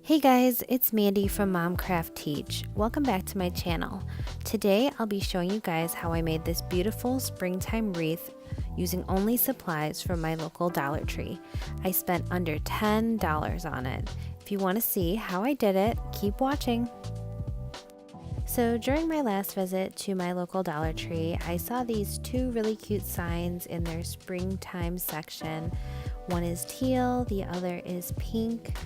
Hey guys, it's Mandy from Mom Craft Teach. Welcome back to my channel. Today I'll be showing you guys how I made this beautiful springtime wreath using only supplies from my local Dollar Tree. I spent under $10 on it. If you want to see how I did it, keep watching. So during my last visit to my local Dollar Tree, I saw these two really cute signs in their springtime section. One is teal, the other is pink.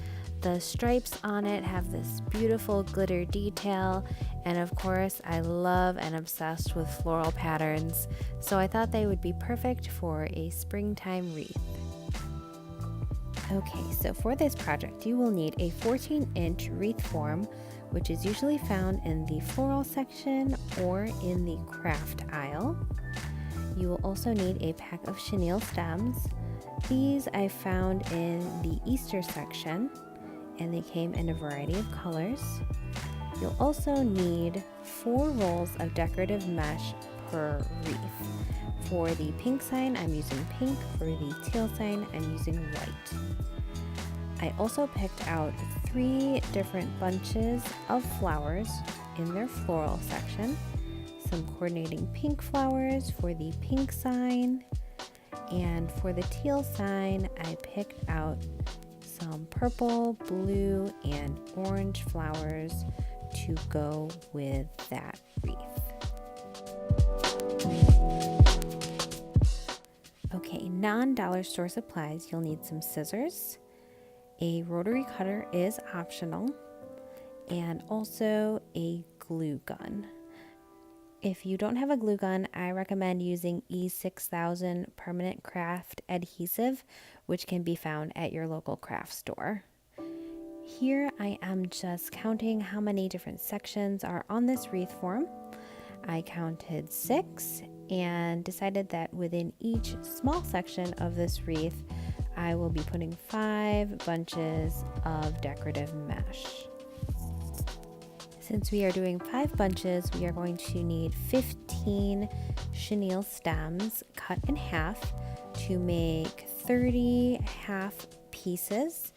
The stripes on it have this beautiful glitter detail, and of course I love and obsessed with floral patterns, so I thought they would be perfect for a springtime wreath. Okay, so for this project you will need a 14-inch wreath form, which is usually found in the floral section or in the craft aisle. You will also need a pack of chenille stems. These I found in the Easter section, and they came in a variety of colors. You'll also need 4 rolls of decorative mesh per wreath. For the pink sign, I'm using pink. For the teal sign, I'm using white. I also picked out 3 different bunches of flowers in their floral section. Some coordinating pink flowers for the pink sign. And for the teal sign, I picked out some purple, blue, and orange flowers to go with that wreath. Okay, non-dollar store supplies, you'll need some scissors. A rotary cutter is optional, and also a glue gun. If you don't have a glue gun, I recommend using E6000 permanent craft adhesive, which can be found at your local craft store. Here I am just counting how many different sections are on this wreath form. I counted 6 and decided that within each small section of this wreath, I will be putting 5 bunches of decorative mesh. Since we are doing 5 bunches, we are going to need 15 chenille stems cut in half to make 30 half pieces.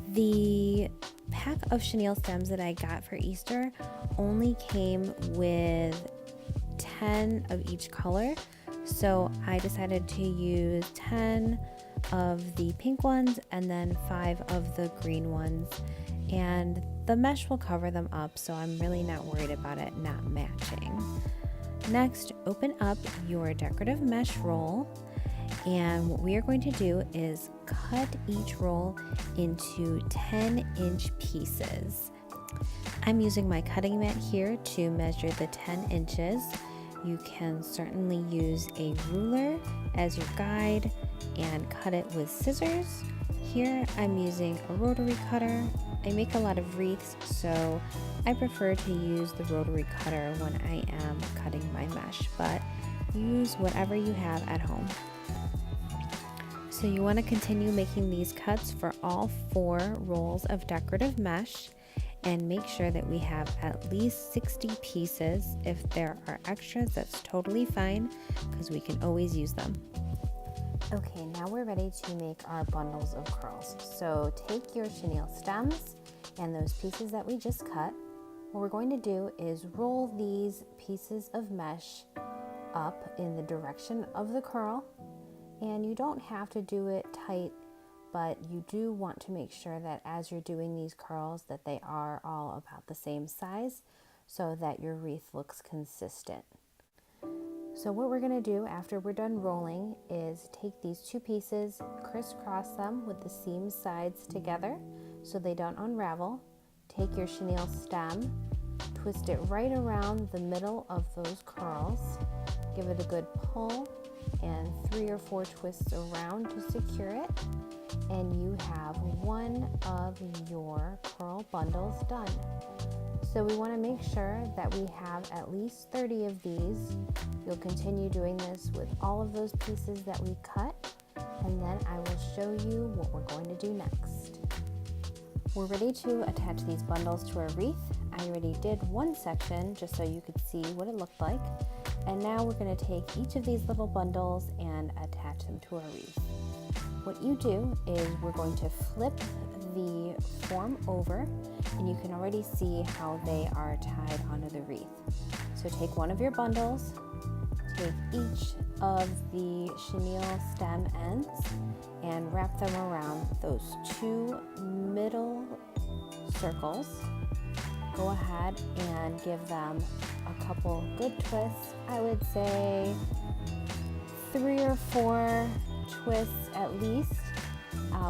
The pack of chenille stems that I got for Easter only came with 10 of each color, so I decided to use 10 of the pink ones and then 5 of the green ones, and the mesh will cover them up, so I'm really not worried about it not matching. Next, open up your decorative mesh roll, and what we are going to do is cut each roll into 10-inch pieces. I'm using my cutting mat here to measure the 10 inches. You can certainly use a ruler as your guide and cut it with scissors. Here I'm using a rotary cutter. I make a lot of wreaths, so I prefer to use the rotary cutter when I am cutting my mesh, but use whatever you have at home. So you want to continue making these cuts for all 4 rolls of decorative mesh, and make sure that we have at least 60 pieces. If there are extras, that's totally fine, because we can always use them. Okay, now we're ready to make our bundles of curls. So take your chenille stems and those pieces that we just cut. What we're going to do is roll these pieces of mesh up in the direction of the curl. And you don't have to do it tight, but you do want to make sure that as you're doing these curls that they are all about the same size so that your wreath looks consistent. So what we're going to do after we're done rolling is take these 2 pieces, crisscross them with the seam sides together so they don't unravel. Take your chenille stem, twist it right around the middle of those curls, give it a good pull, and 3 or 4 twists around to secure it, and you have one of your curl bundles done. So we want to make sure that we have at least 30 of these. You'll continue doing this with all of those pieces that we cut, and then I will show you what we're going to do next. We're ready to attach these bundles to our wreath. I already did one section just so you could see what it looked like, and now we're going to take each of these little bundles and attach them to our wreath. What you do is we're going to flip the form over, and you can already see how they are tied onto the wreath. So take one of your bundles, take each of the chenille stem ends and wrap them around those two middle circles. Go ahead and give them a couple good twists. I would say 3 or 4 twists at least.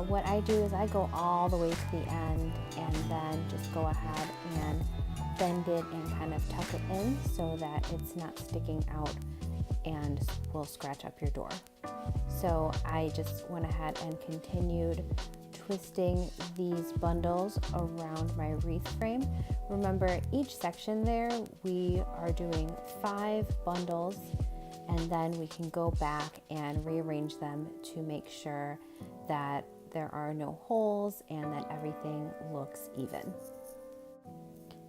What I do is I go all the way to the end and then just go ahead and bend it and kind of tuck it in so that it's not sticking out and will scratch up your door. So I just went ahead and continued twisting these bundles around my wreath frame. Remember, each section there we are doing 5 bundles, and then we can go back and rearrange them to make sure that there are no holes and that everything looks even.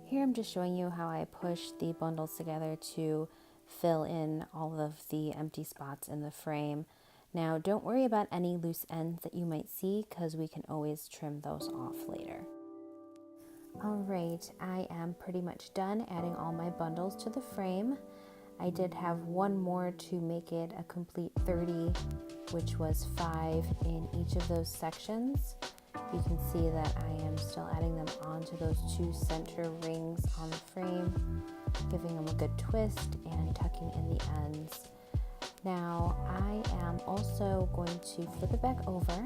Here I'm just showing you how I push the bundles together to fill in all of the empty spots in the frame. Now don't worry about any loose ends that you might see because we can always trim those off later. Alright, I am pretty much done adding all my bundles to the frame. I did have one more to make it a complete 30, which was 5 in each of those sections. You can see that I am still adding them onto those 2 center rings on the frame, giving them a good twist and tucking in the ends. Now I am also going to flip it back over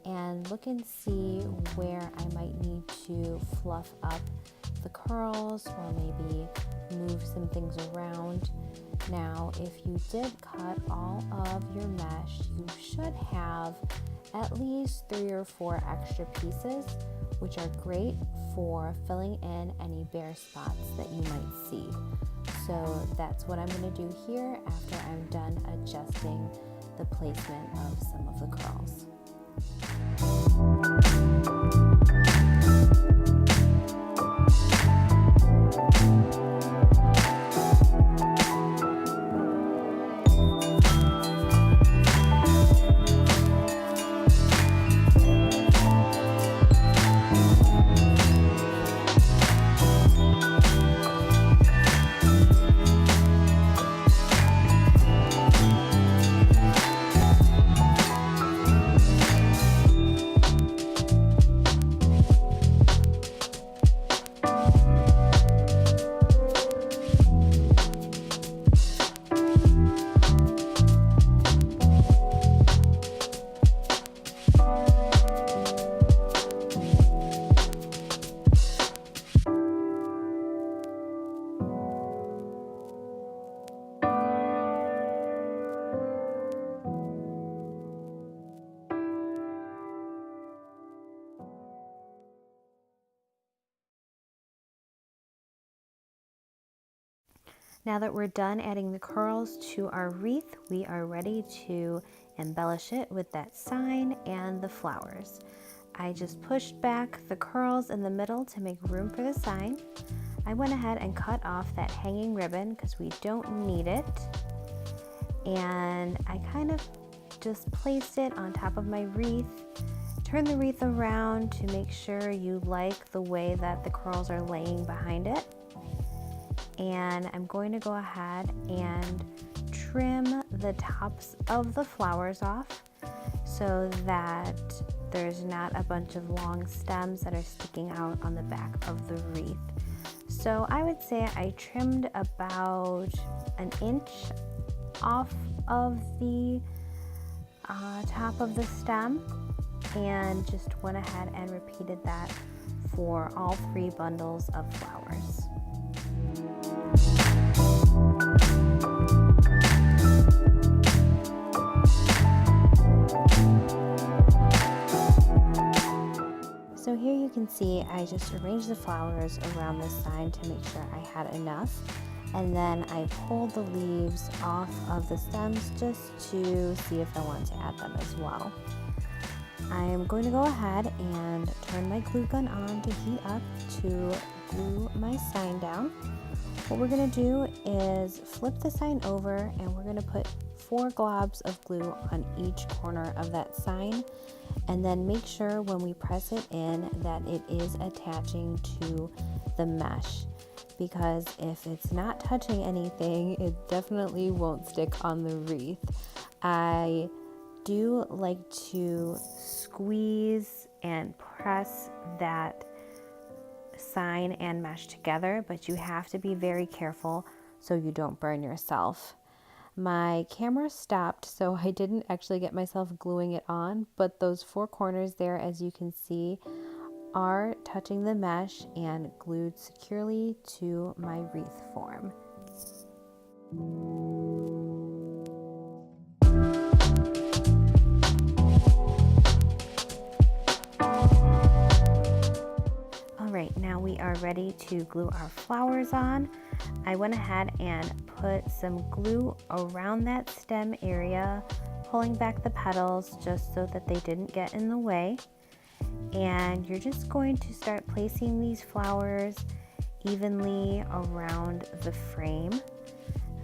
and look and see where I might need to fluff up the curls or maybe move some things around. Now, if you did cut all of your mesh, you should have at least 3 or 4 extra pieces, which are great for filling in any bare spots that you might see. So that's what I'm going to do here after I'm done adjusting the placement of some of the curls. Now that we're done adding the curls to our wreath, we are ready to embellish it with that sign and the flowers. I just pushed back the curls in the middle to make room for the sign. I went ahead and cut off that hanging ribbon because we don't need it. And I kind of just placed it on top of my wreath. Turn the wreath around to make sure you like the way that the curls are laying behind it. And I'm going to go ahead and trim the tops of the flowers off so that there's not a bunch of long stems that are sticking out on the back of the wreath. So I would say I trimmed about 1 inch off of the top of the stem and just went ahead and repeated that for all 3 bundles of flowers. So here you can see I just arranged the flowers around the sign to make sure I had enough, and then I pulled the leaves off of the stems just to see if I want to add them as well. I am going to go ahead and turn my glue gun on to heat up to glue my sign down. What we're going to do is flip the sign over and we're going to put 4 globs of glue on each corner of that sign, And then make sure when we press it in that it is attaching to the mesh, because if it's not touching anything, it definitely won't stick on the wreath. I do like to squeeze and press that sign and mesh together, but you have to be very careful so you don't burn yourself. My camera stopped, so I didn't actually get myself gluing it on, but those 4 corners there, as you can see, are touching the mesh and glued securely to my wreath form. Alright, now we are ready to glue our flowers on. I went ahead and put some glue around that stem area, pulling back the petals just so that they didn't get in the way. And you're just going to start placing these flowers evenly around the frame,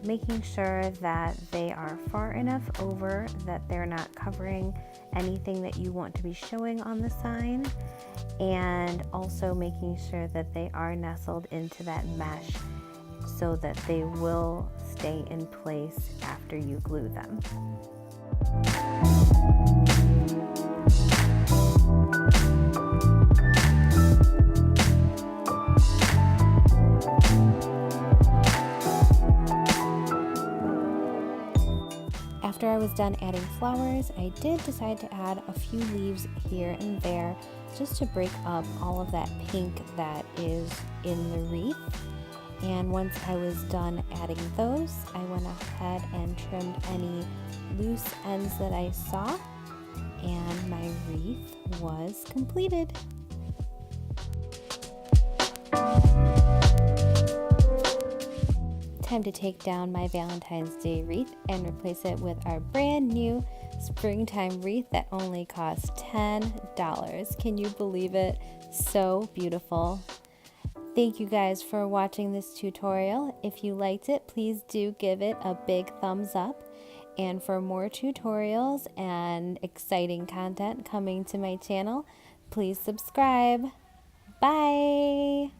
making sure that they are far enough over that they're not covering anything that you want to be showing on the sign, and also making sure that they are nestled into that mesh so that they will stay in place after you glue them. After I was done adding flowers, I did decide to add a few leaves here and there just to break up all of that pink that is in the wreath. And once I was done adding those, I went ahead and trimmed any loose ends that I saw, and my wreath was completed. Time to take down my Valentine's Day wreath and replace it with our brand new springtime wreath that only cost $10. Can you believe it? So beautiful. Thank you guys for watching this tutorial. If you liked it, please do give it a big thumbs up. And for more tutorials and exciting content coming to my channel, please subscribe. Bye!